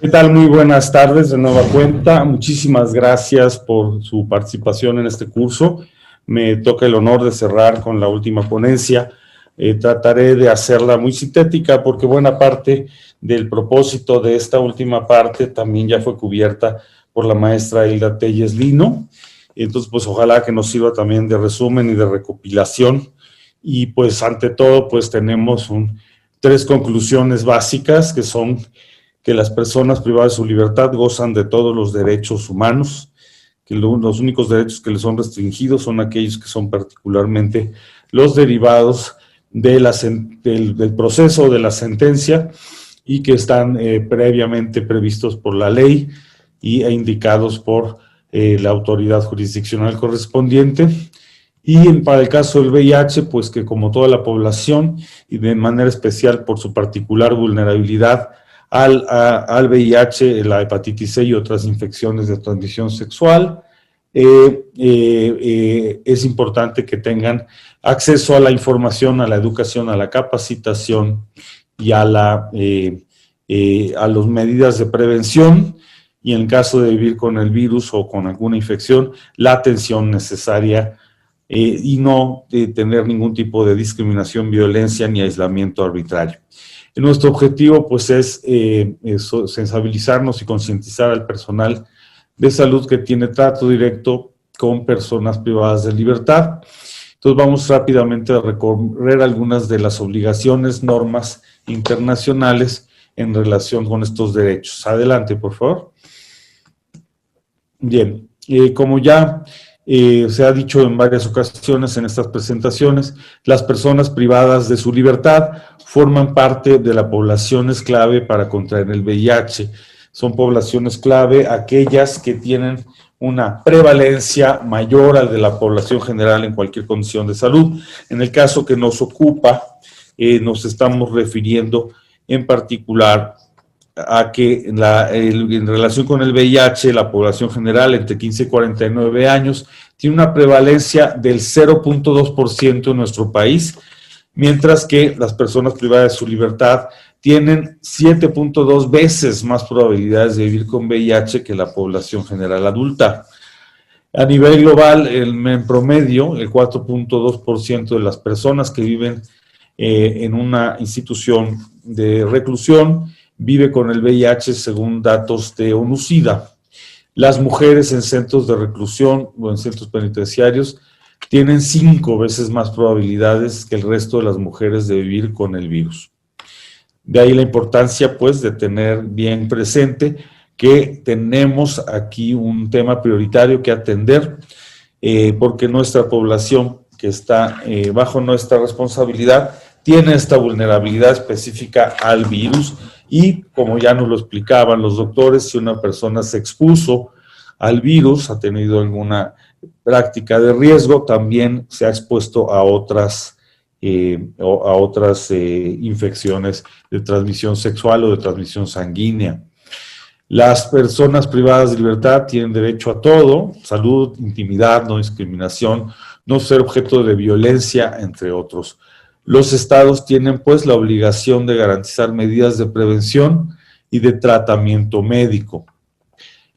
¿Qué tal? Muy buenas tardes de nueva cuenta. Muchísimas gracias por su participación en este curso. Me toca el honor de cerrar con la última ponencia. Trataré de hacerla muy sintética porque buena parte del propósito de esta última parte también ya fue cubierta por la maestra Hilda Telles Lino. Entonces, pues ojalá que nos sirva también de resumen y de recopilación. Y pues ante todo, pues tenemos tres conclusiones básicas que son que las personas privadas de su libertad gozan de todos los derechos humanos, que los únicos derechos que les son restringidos son aquellos que son particularmente los derivados del proceso de la sentencia y que están previamente previstos por la ley e indicados por la autoridad jurisdiccional correspondiente. Y para el caso del VIH, pues que como toda la población y de manera especial por su particular vulnerabilidad al VIH, la hepatitis C y otras infecciones de transmisión sexual, es importante que tengan acceso a la información, a la educación, a la capacitación y a las medidas de prevención, y en el caso de vivir con el virus o con alguna infección, la atención necesaria y no tener ningún tipo de discriminación, violencia ni aislamiento arbitrario. Nuestro objetivo pues es sensibilizarnos y concientizar al personal de salud que tiene trato directo con personas privadas de libertad. Entonces vamos rápidamente a recorrer algunas de las obligaciones, normas internacionales en relación con estos derechos. Adelante, por favor. Bien, como ya se ha dicho en varias ocasiones en estas presentaciones, las personas privadas de su libertad forman parte de la poblaciones clave para contraer el VIH. Son poblaciones clave aquellas que tienen una prevalencia mayor al de la población general en cualquier condición de salud. En el caso que nos ocupa, nos estamos refiriendo en particular a que en relación con el VIH, la población general entre 15 y 49 años tiene una prevalencia del 0.2% en nuestro país, mientras que las personas privadas de su libertad tienen 7.2 veces más probabilidades de vivir con VIH que la población general adulta. A nivel global, en promedio, el 4.2% de las personas que viven en una institución de reclusión vive con el VIH según datos de ONU-SIDA. Las mujeres en centros de reclusión o en centros penitenciarios tienen 5 veces más probabilidades que el resto de las mujeres de vivir con el virus. De ahí la importancia, pues, de tener bien presente que tenemos aquí un tema prioritario que atender, porque nuestra población que está bajo nuestra responsabilidad tiene esta vulnerabilidad específica al virus y, como ya nos lo explicaban los doctores, si una persona se expuso al virus, ha tenido alguna práctica de riesgo, también se ha expuesto a otras infecciones de transmisión sexual o de transmisión sanguínea. Las personas privadas de libertad tienen derecho a todo: salud, intimidad, no discriminación, no ser objeto de violencia, entre otros. Los estados tienen pues la obligación de garantizar medidas de prevención y de tratamiento médico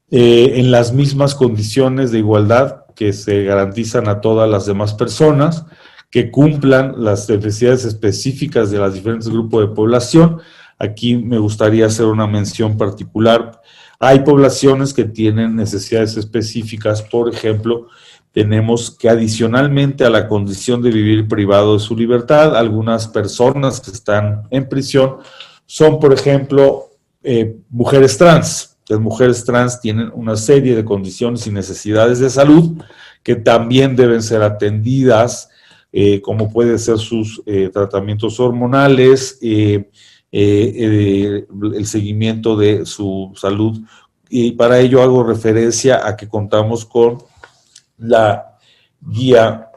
en las mismas condiciones de igualdad que se garantizan a todas las demás personas, que cumplan las necesidades específicas de los diferentes grupos de población. Aquí me gustaría hacer una mención particular. Hay poblaciones que tienen necesidades específicas. Por ejemplo, tenemos que adicionalmente a la condición de vivir privado de su libertad, algunas personas que están en prisión son, por ejemplo, mujeres trans. Las mujeres trans tienen una serie de condiciones y necesidades de salud que también deben ser atendidas, como puede ser sus tratamientos hormonales, el seguimiento de su salud, y para ello hago referencia a que contamos con la guía,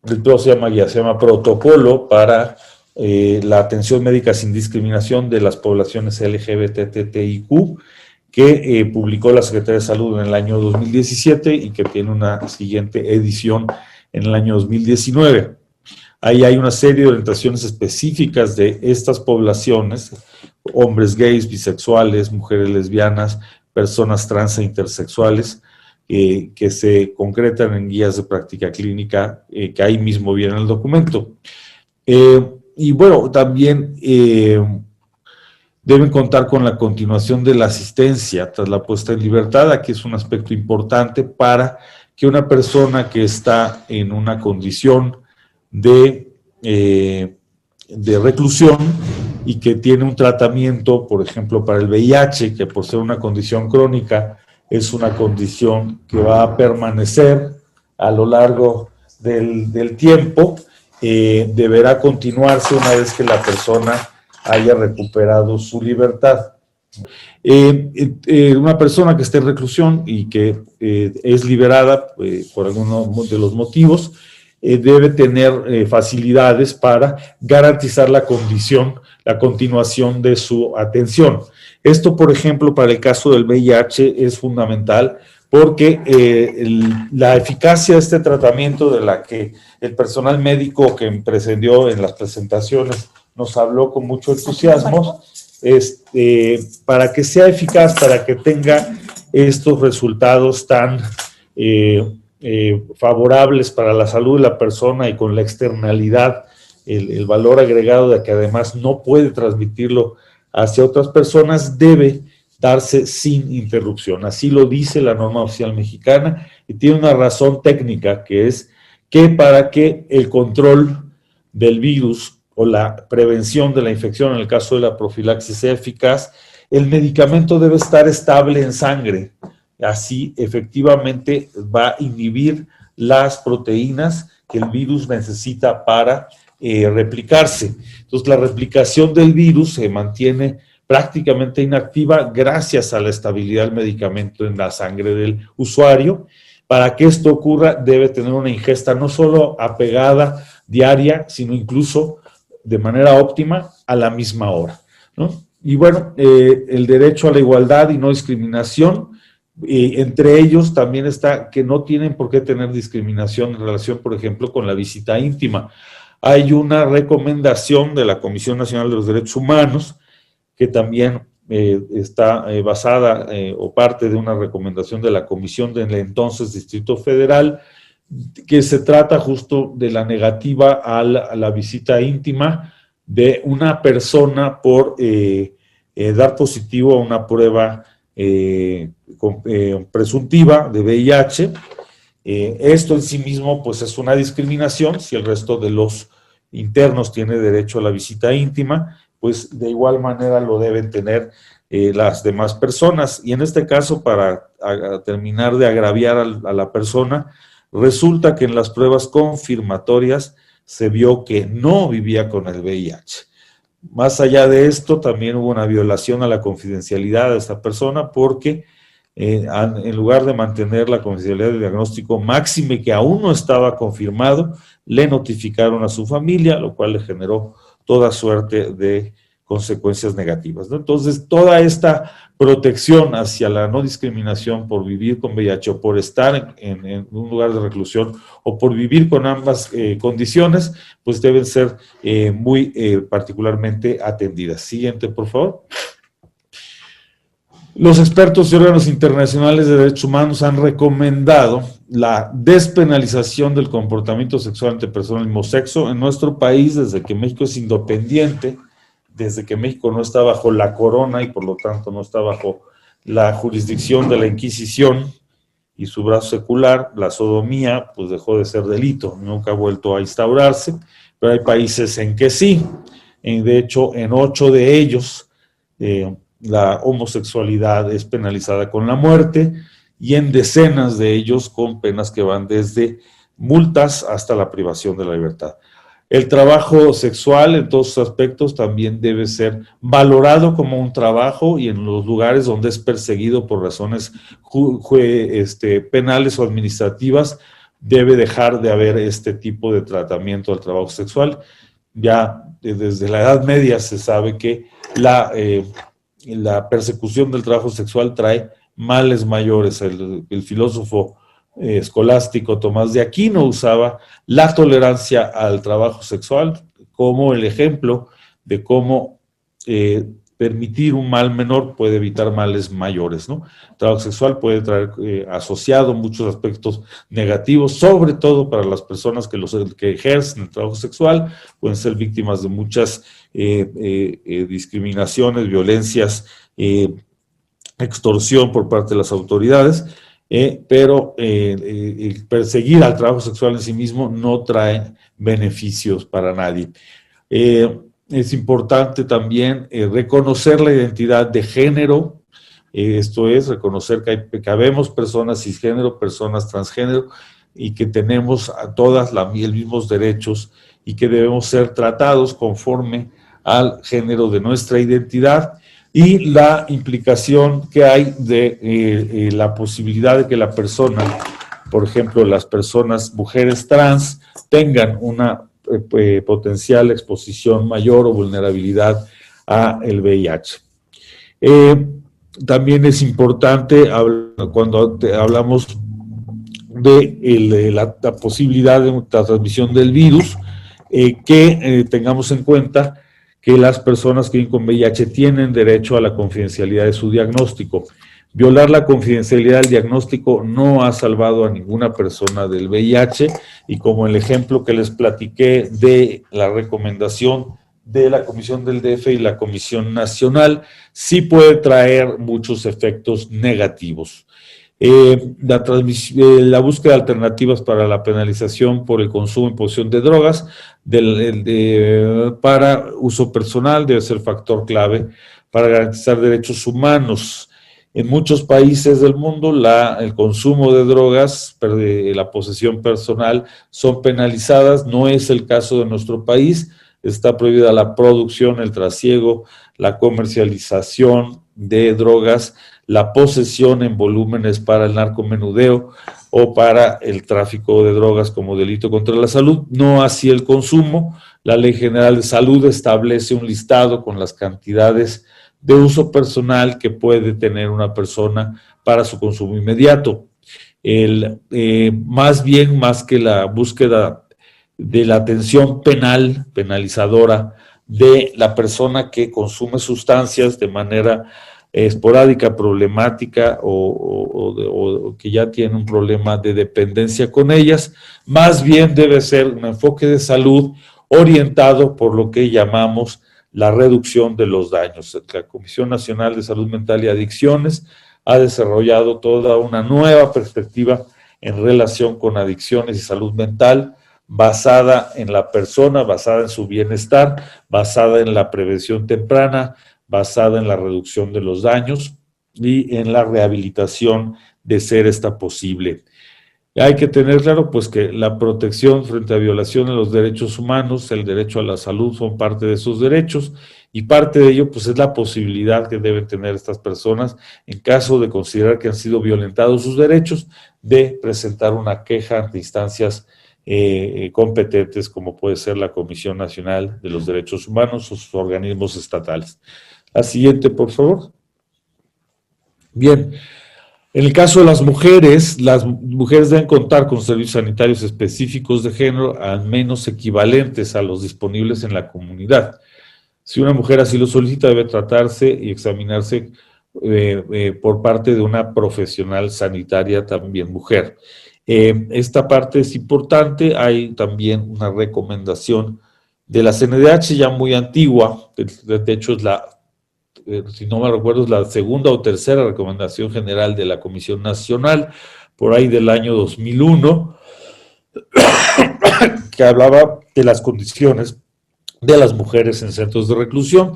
se llama Protocolo para la atención médica sin discriminación de las poblaciones LGBTTIQ, que publicó la Secretaría de Salud en el año 2017 y que tiene una siguiente edición en el año 2019. Ahí hay una serie de orientaciones específicas de estas poblaciones, hombres gays, bisexuales, mujeres lesbianas, personas trans e intersexuales, que se concretan en guías de práctica clínica que ahí mismo viene el documento. Y bueno, también deben contar con la continuación de la asistencia tras la puesta en libertad. Aquí es un aspecto importante para que una persona que está en una condición de reclusión y que tiene un tratamiento, por ejemplo, para el VIH, que por ser una condición crónica, es una condición que va a permanecer a lo largo del tiempo, deberá continuarse una vez que la persona haya recuperado su libertad. Una persona que esté en reclusión y que es liberada por alguno de los motivos, debe tener facilidades para garantizar la continuación de su atención. Esto, por ejemplo, para el caso del VIH es fundamental porque la eficacia de este tratamiento, de la que el personal médico que precedió en las presentaciones nos habló con mucho entusiasmo, para que sea eficaz, para que tenga estos resultados tan favorables para la salud de la persona y con la externalidad, el valor agregado de que además no puede transmitirlo hacia otras personas, debe darse sin interrupción. Así lo dice la norma oficial mexicana y tiene una razón técnica, que es que para que el control del virus o la prevención de la infección, en el caso de la profilaxis, sea eficaz, el medicamento debe estar estable en sangre. Así, efectivamente, va a inhibir las proteínas que el virus necesita para replicarse. Entonces, la replicación del virus se mantiene prácticamente inactiva gracias a la estabilidad del medicamento en la sangre del usuario. Para que esto ocurra, debe tener una ingesta no solo apegada diaria, sino incluso de manera óptima a la misma hora, ¿no? Y bueno, el derecho a la igualdad y no discriminación, entre ellos también está que no tienen por qué tener discriminación en relación, por ejemplo, con la visita íntima. Hay una recomendación de la Comisión Nacional de los Derechos Humanos que también está basada o parte de una recomendación de la Comisión del entonces Distrito Federal, que se trata justo de la negativa a la visita íntima de una persona por dar positivo a una prueba presuntiva de VIH. Esto en sí mismo pues es una discriminación. Si el resto de los internos tiene derecho a la visita íntima, pues de igual manera lo deben tener las demás personas. Y en este caso, para terminar de agraviar a la persona, resulta que en las pruebas confirmatorias se vio que no vivía con el VIH. Más allá de esto, también hubo una violación a la confidencialidad de esta persona porque en lugar de mantener la confidencialidad del diagnóstico, máxime que aún no estaba confirmado, le notificaron a su familia, lo cual le generó toda suerte de consecuencias negativas, ¿no? Entonces, toda esta protección hacia la no discriminación por vivir con VIH o por estar en un lugar de reclusión o por vivir con ambas condiciones, pues deben ser muy particularmente atendidas. Siguiente, por favor. Los expertos y órganos internacionales de derechos humanos han recomendado la despenalización del comportamiento sexual entre personas del mismo sexo en nuestro país desde que México es independiente, desde que México no está bajo la corona y por lo tanto no está bajo la jurisdicción de la Inquisición y su brazo secular. La sodomía pues dejó de ser delito, nunca ha vuelto a instaurarse, pero hay países en que sí. De hecho, en 8 de ellos la homosexualidad es penalizada con la muerte y en decenas de ellos con penas que van desde multas hasta la privación de la libertad. El trabajo sexual en todos sus aspectos también debe ser valorado como un trabajo y en los lugares donde es perseguido por razones penales o administrativas debe dejar de haber este tipo de tratamiento al trabajo sexual. Ya desde la Edad Media se sabe que la persecución del trabajo sexual trae males mayores. El filósofo escolástico Tomás de Aquino usaba la tolerancia al trabajo sexual como el ejemplo de cómo permitir un mal menor puede evitar males mayores, ¿no? El trabajo sexual puede traer asociado muchos aspectos negativos, sobre todo para las personas que ejercen el trabajo sexual, pueden ser víctimas de muchas discriminaciones, violencias, extorsión por parte de las autoridades, pero perseguir al trabajo sexual en sí mismo no trae beneficios para nadie. Es importante también reconocer la identidad de género, esto es, reconocer que habemos personas cisgénero, personas transgénero, y que tenemos a todas los mismos derechos y que debemos ser tratados conforme al género de nuestra identidad, y la implicación que hay de la posibilidad de que la persona, por ejemplo, las personas, mujeres trans, tengan una potencial exposición mayor o vulnerabilidad a el VIH. También es importante, cuando hablamos de la posibilidad de la transmisión del virus, que tengamos en cuenta que las personas que viven con VIH tienen derecho a la confidencialidad de su diagnóstico. Violar la confidencialidad del diagnóstico no ha salvado a ninguna persona del VIH, y como el ejemplo que les platiqué de la recomendación de la Comisión del DF y la Comisión Nacional, sí puede traer muchos efectos negativos. La búsqueda de alternativas para la penalización por el consumo y posesión de drogas para uso personal debe ser factor clave para garantizar derechos humanos. En muchos países del mundo el consumo de drogas, la posesión personal son penalizadas. No es el caso de nuestro país. Está prohibida la producción, el trasiego, la comercialización de drogas, la posesión en volúmenes para el narcomenudeo o para el tráfico de drogas como delito contra la salud, no así el consumo. La Ley General de Salud establece un listado con las cantidades de uso personal que puede tener una persona para su consumo inmediato. Más que la búsqueda de la atención penalizadora de la persona que consume sustancias de manera esporádica, problemática o que ya tiene un problema de dependencia con ellas, más bien debe ser un enfoque de salud orientado por lo que llamamos la reducción de los daños. La Comisión Nacional de Salud Mental y Adicciones ha desarrollado toda una nueva perspectiva en relación con adicciones y salud mental, basada en la persona, basada en su bienestar, basada en la prevención temprana, basada en la reducción de los daños y en la rehabilitación de ser esta posible. Hay que tener claro pues que la protección frente a violación de los derechos humanos, el derecho a la salud son parte de esos derechos, y parte de ello pues es la posibilidad que deben tener estas personas en caso de considerar que han sido violentados sus derechos, de presentar una queja ante instancias competentes como puede ser la Comisión Nacional de los Derechos Humanos o sus organismos estatales. La siguiente, por favor. Bien, en el caso de las mujeres deben contar con servicios sanitarios específicos de género, al menos equivalentes a los disponibles en la comunidad. Si una mujer así lo solicita, debe tratarse y examinarse por parte de una profesional sanitaria también mujer. Esta parte es importante. Hay también una recomendación de la CNDH ya muy antigua, de hecho es si no me recuerdo, es la segunda o tercera recomendación general de la Comisión Nacional, por ahí del año 2001, que hablaba de las condiciones de las mujeres en centros de reclusión,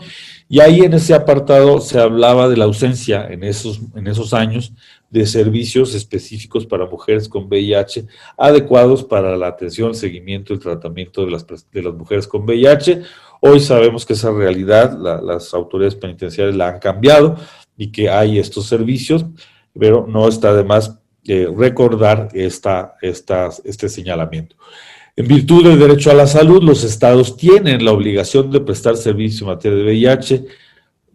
y ahí en ese apartado se hablaba de la ausencia en esos años de servicios específicos para mujeres con VIH, adecuados para la atención, el seguimiento y el tratamiento de las mujeres con VIH. Hoy sabemos que esa realidad, las autoridades penitenciarias la han cambiado y que hay estos servicios, pero no está de más recordar este señalamiento. En virtud del derecho a la salud, los estados tienen la obligación de prestar servicio en materia de VIH,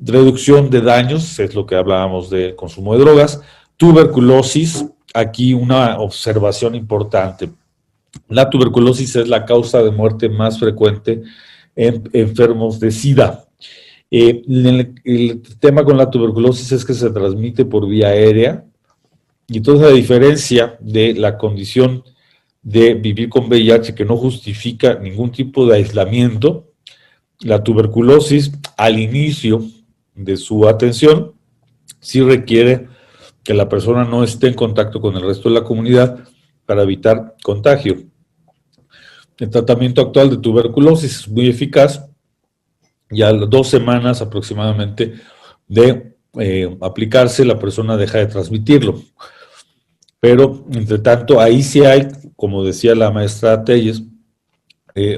reducción de daños, es lo que hablábamos del consumo de drogas, tuberculosis, aquí una observación importante. La tuberculosis es la causa de muerte más frecuente en enfermos de SIDA. El tema con la tuberculosis es que se transmite por vía aérea, y entonces, a diferencia de la condición de vivir con VIH, que no justifica ningún tipo de aislamiento, la tuberculosis al inicio de su atención sí requiere que la persona no esté en contacto con el resto de la comunidad para evitar contagio. El tratamiento actual de tuberculosis es muy eficaz y a las 2 semanas aproximadamente de aplicarse, la persona deja de transmitirlo. Pero, entre tanto, ahí sí hay, como decía la maestra Telles,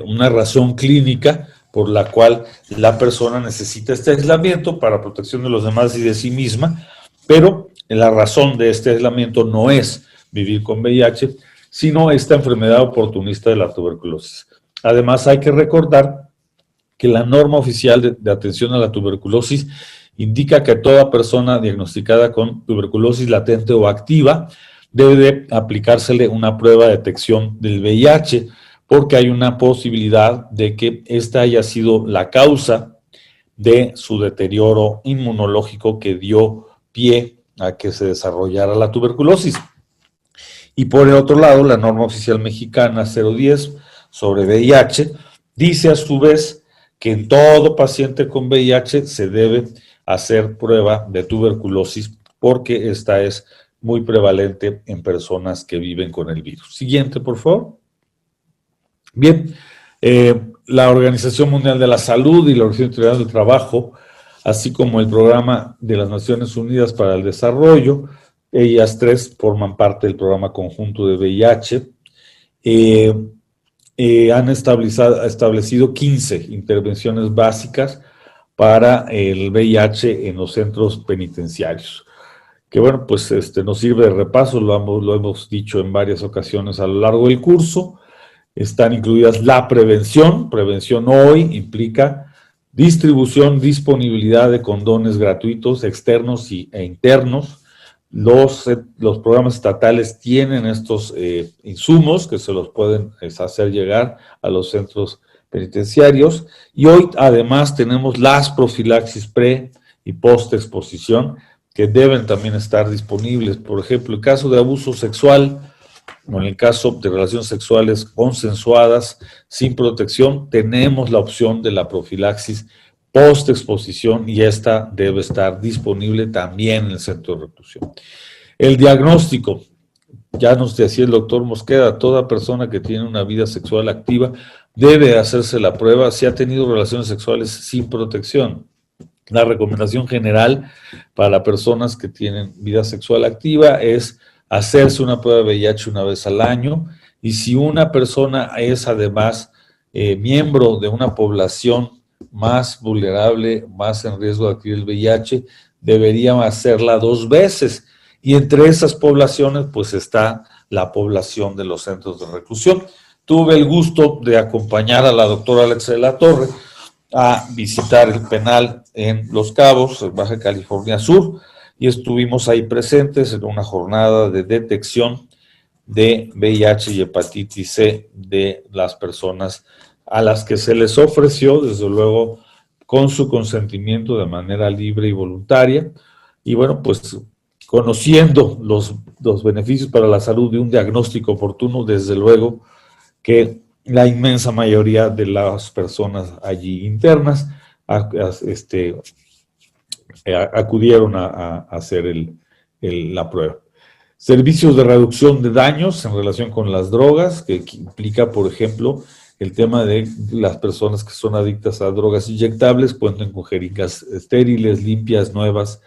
una razón clínica por la cual la persona necesita este aislamiento para protección de los demás y de sí misma, pero la razón de este aislamiento no es vivir con VIH, sino esta enfermedad oportunista de la tuberculosis. Además, hay que recordar que la norma oficial de atención a la tuberculosis indica que toda persona diagnosticada con tuberculosis latente o activa debe de aplicársele una prueba de detección del VIH, porque hay una posibilidad de que esta haya sido la causa de su deterioro inmunológico que dio pie a que se desarrollara la tuberculosis. Y por el otro lado, la norma oficial mexicana 010 sobre VIH dice a su vez que en todo paciente con VIH se debe hacer prueba de tuberculosis porque esta es muy prevalente en personas que viven con el virus. Siguiente, por favor. Bien, la Organización Mundial de la Salud y la Organización Internacional del Trabajo, así como el Programa de las Naciones Unidas para el Desarrollo, ellas tres forman parte del programa conjunto de VIH, han establecido 15 intervenciones básicas para el VIH en los centros penitenciarios. Que bueno, pues nos sirve de repaso, lo hemos dicho en varias ocasiones a lo largo del curso. Están incluidas la prevención. Prevención hoy implica distribución, disponibilidad de condones gratuitos, externos e internos. Los programas estatales tienen estos insumos que se los pueden hacer llegar a los centros penitenciarios. Y hoy además tenemos las profilaxis pre y post exposición que deben también estar disponibles. Por ejemplo, el caso de abuso sexual, o en el caso de relaciones sexuales consensuadas, sin protección, tenemos la opción de la profilaxis post-exposición y esta debe estar disponible también en el centro de reclusión. El diagnóstico, ya nos decía el doctor Mosqueda, toda persona que tiene una vida sexual activa debe hacerse la prueba si ha tenido relaciones sexuales sin protección. La recomendación general para personas que tienen vida sexual activa es hacerse una prueba de VIH una vez al año, y si una persona es además miembro de una población más vulnerable, más en riesgo de adquirir el VIH, debería hacerla 2 veces, y entre esas poblaciones pues está la población de los centros de reclusión. Tuve el gusto de acompañar a la doctora Alexa de la Torre a visitar el penal en Los Cabos, en Baja California Sur, y estuvimos ahí presentes en una jornada de detección de VIH y hepatitis C de las personas a las que se les ofreció, desde luego, con su consentimiento de manera libre y voluntaria. Y bueno, pues conociendo los beneficios para la salud de un diagnóstico oportuno, desde luego que la inmensa mayoría de las personas allí internas acudieron a hacer la prueba. Servicios de reducción de daños en relación con las drogas, que implica, por ejemplo, el tema de las personas que son adictas a drogas inyectables, cuenten con jeringas estériles, limpias, nuevas,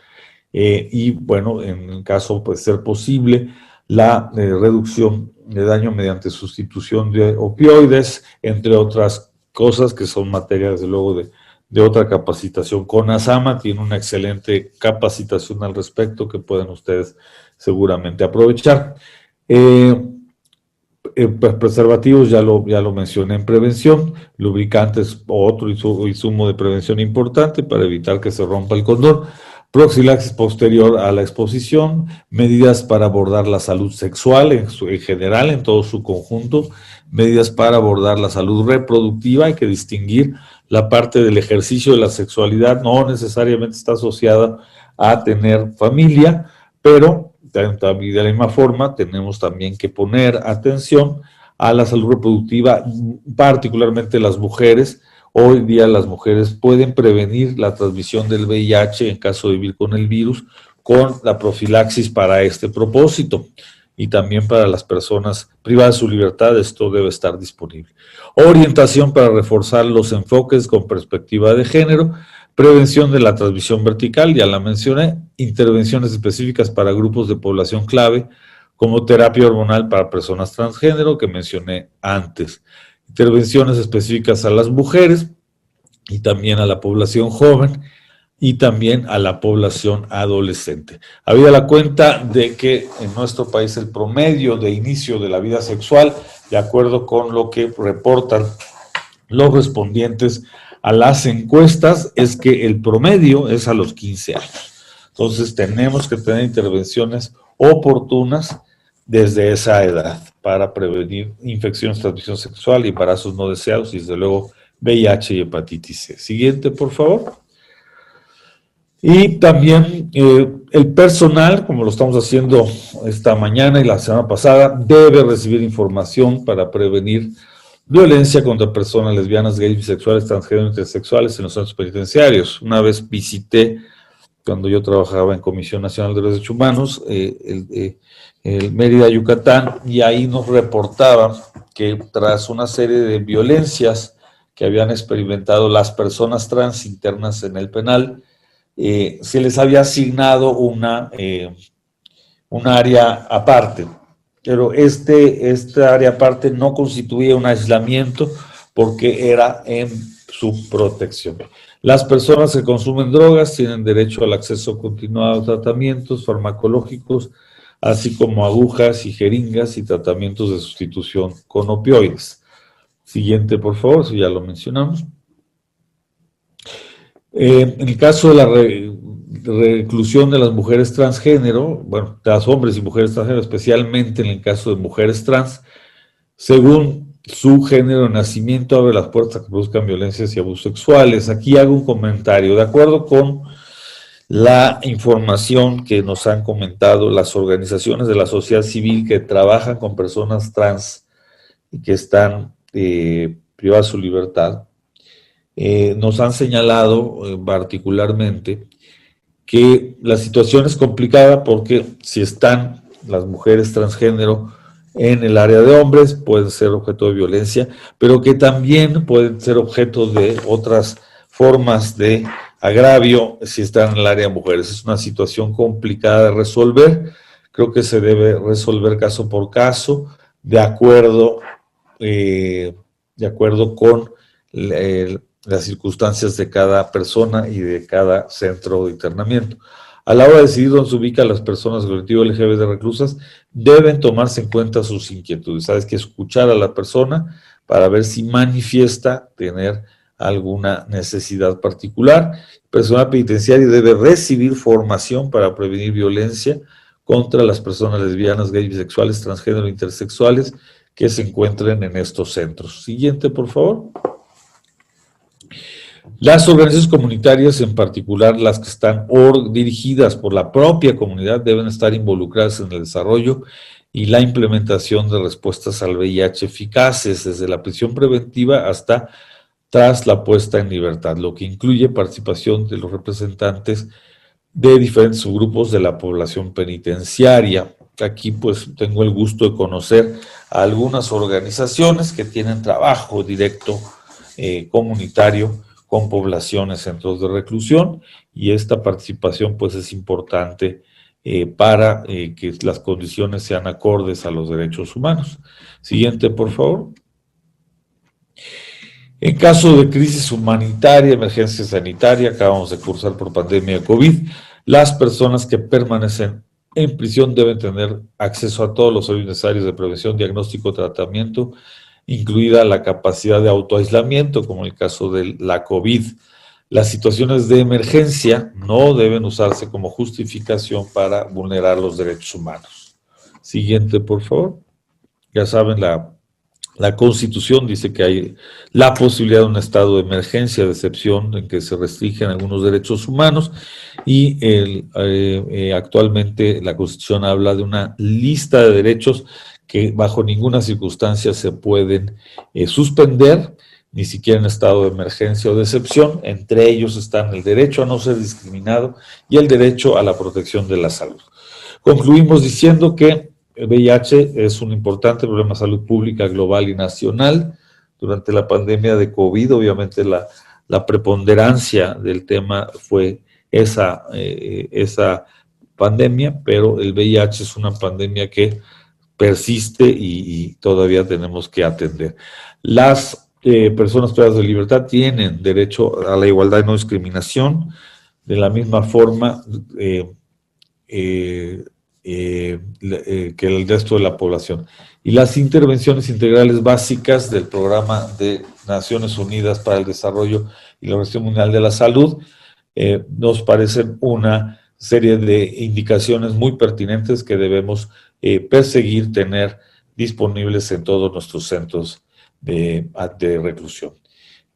y bueno, en el caso puede ser posible la reducción de daño mediante sustitución de opioides, entre otras cosas que son materia, desde luego, de otra capacitación. CONASAMA tiene una excelente capacitación al respecto que pueden ustedes seguramente aprovechar. Preservativos, ya lo mencioné en prevención. Lubricantes, otro insumo de prevención importante para evitar que se rompa el condón. profilaxis posterior a la exposición, medidas para abordar la salud sexual en general, en todo su conjunto, medidas para abordar la salud reproductiva. Hay que distinguir la parte del ejercicio de la sexualidad, no necesariamente está asociada a tener familia, pero también de la misma forma tenemos también que poner atención a la salud reproductiva, particularmente las mujeres. Hoy día las mujeres pueden prevenir la transmisión del VIH en caso de vivir con el virus, con la profilaxis para este propósito, y también para las personas privadas de su libertad esto debe estar disponible. Orientación para reforzar los enfoques con perspectiva de género, prevención de la transmisión vertical, ya la mencioné, intervenciones específicas para grupos de población clave, como terapia hormonal para personas transgénero, que mencioné antes. Intervenciones específicas a las mujeres y también a la población joven y también a la población adolescente. Habida la cuenta de que en nuestro país el promedio de inicio de la vida sexual, de acuerdo con lo que reportan los respondientes a las encuestas, es que el promedio es a los 15 años. Entonces tenemos que tener intervenciones oportunas desde esa edad para prevenir infecciones de transmisión sexual, embarazos no deseados y desde luego VIH y hepatitis C. Siguiente, por favor. Y también el personal, como lo estamos haciendo esta mañana y la semana pasada, debe recibir información para prevenir violencia contra personas lesbianas, gays, bisexuales, transgénero, intersexuales en los centros penitenciarios. Una vez visité, cuando yo trabajaba en Comisión Nacional de Derechos Humanos, el Mérida, Yucatán, y ahí nos reportaban que tras una serie de violencias que habían experimentado las personas trans internas en el penal, se les había asignado un área aparte, pero esta área aparte no constituía un aislamiento porque era en su protección. Las personas que consumen drogas tienen derecho al acceso continuado a tratamientos farmacológicos, así como agujas y jeringas y tratamientos de sustitución con opioides. Siguiente, por favor, si ya lo mencionamos. En el caso de la reclusión de las mujeres transgénero, bueno, de los hombres y mujeres transgénero, especialmente en el caso de mujeres trans, según su género de nacimiento, abre las puertas a que produzcan violencias y abusos sexuales. Aquí hago un comentario. De acuerdo con la información que nos han comentado las organizaciones de la sociedad civil que trabajan con personas trans y que están privadas de su libertad, nos han señalado particularmente que la situación es complicada porque si están las mujeres transgénero en el área de hombres, pueden ser objeto de violencia, pero que también pueden ser objeto de otras formas de agravio si están en el área de mujeres. Es una situación complicada de resolver. Creo que se debe resolver caso por caso, de acuerdo con las circunstancias de cada persona y de cada centro de internamiento. A la hora de decidir dónde se ubican las personas del colectivo LGBT reclusas, deben tomarse en cuenta sus inquietudes. Sabes que escuchar a la persona para ver si manifiesta tener alguna necesidad particular. El personal penitenciario debe recibir formación para prevenir violencia contra las personas lesbianas, gays, bisexuales, transgénero, intersexuales que se encuentren en estos centros. Siguiente, por favor. Las organizaciones comunitarias, en particular las que están dirigidas por la propia comunidad, deben estar involucradas en el desarrollo y la implementación de respuestas al VIH eficaces, desde la prisión preventiva hasta tras la puesta en libertad, lo que incluye participación de los representantes de diferentes subgrupos de la población penitenciaria. Aquí pues tengo el gusto de conocer a algunas organizaciones que tienen trabajo directo comunitario con poblaciones, centros de reclusión, y esta participación pues es importante para que las condiciones sean acordes a los derechos humanos. Siguiente, por favor. En caso de crisis humanitaria, emergencia sanitaria, acabamos de cursar por pandemia de COVID, las personas que permanecen en prisión deben tener acceso a todos los servicios necesarios de prevención, diagnóstico, tratamiento, incluida la capacidad de autoaislamiento, como en el caso de la COVID. Las situaciones de emergencia no deben usarse como justificación para vulnerar los derechos humanos. Siguiente, por favor. Ya saben, la Constitución dice que hay la posibilidad de un estado de emergencia, de excepción, en que se restringen algunos derechos humanos, y actualmente la Constitución habla de una lista de derechos que bajo ninguna circunstancia se pueden suspender, ni siquiera en estado de emergencia o de excepción. Entre ellos están el derecho a no ser discriminado y el derecho a la protección de la salud. Concluimos diciendo que el VIH es un importante problema de salud pública global y nacional. Durante la pandemia de COVID, obviamente la preponderancia del tema fue esa pandemia, pero el VIH es una pandemia que persiste y todavía tenemos que atender. Las personas privadas de libertad tienen derecho a la igualdad y no discriminación, de la misma forma que el resto de la población. Y las intervenciones integrales básicas del Programa de Naciones Unidas para el Desarrollo y la Organización Mundial de la Salud nos parecen una serie de indicaciones muy pertinentes que debemos perseguir, tener disponibles en todos nuestros centros de reclusión.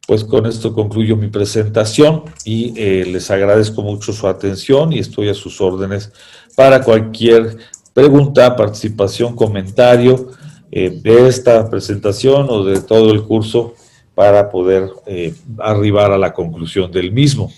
Pues con esto concluyo mi presentación y les agradezco mucho su atención y estoy a sus órdenes para cualquier pregunta, participación, comentario de esta presentación o de todo el curso para poder arribar a la conclusión del mismo.